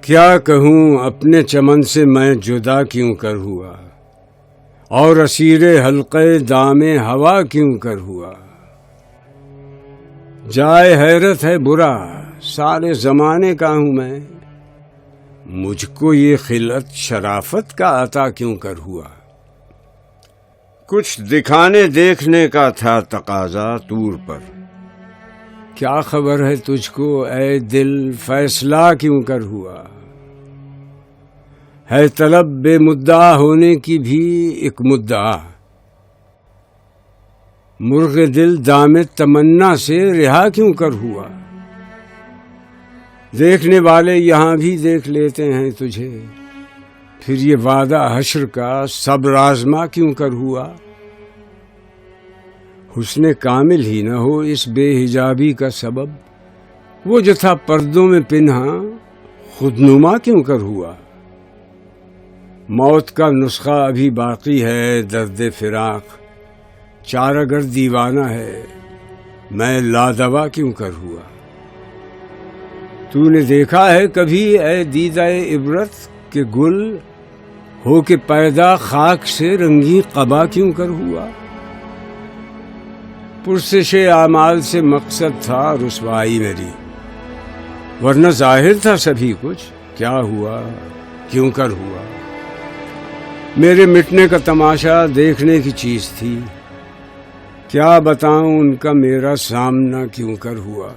کیا کہوں اپنے چمن سے میں جدا کیوں کر ہوا، اور اسیر حلقے دام ہوا کیوں کر ہوا۔ جائے حیرت ہے برا، سارے زمانے کا ہوں میں، مجھ کو یہ خلعت شرافت کا عطا کیوں کر ہوا۔ کچھ دکھانے دیکھنے کا تھا تقاضا طور پر، کیا خبر ہے تجھ کو اے دل فیصلہ کیوں کر ہوا۔ ہے طلب بے مدعا ہونے کی بھی ایک مدعا، مرغ دل دام تمنا سے رہا کیوں کر ہوا۔ دیکھنے والے یہاں بھی دیکھ لیتے ہیں تجھے، پھر یہ وعدہ حشر کا صبر آزما کیوں کر ہوا۔ حسن کامل ہی نہ ہو اس بے حجابی کا سبب، وہ جو تھا پردوں میں پنہاں خود نما کیوں کر ہوا۔ موت کا نسخہ ابھی باقی ہے درد فراق، چارہ گر دیوانہ ہے میں لادوا کیوں کر ہوا۔ تو نے دیکھا ہے کبھی اے دیدہ عبرت کہ گل ہو کے پیدا خاک سے رنگی قبا کیوں کر ہوا۔ پرسش اعمال سے مقصد تھا رسوائی میری، ورنہ ظاہر تھا سبھی کچھ، کیا ہوا کیوں کر ہوا۔ میرے مٹنے کا تماشا دیکھنے کی چیز تھی، کیا بتاؤں ان کا میرا سامنا کیوں کر ہوا۔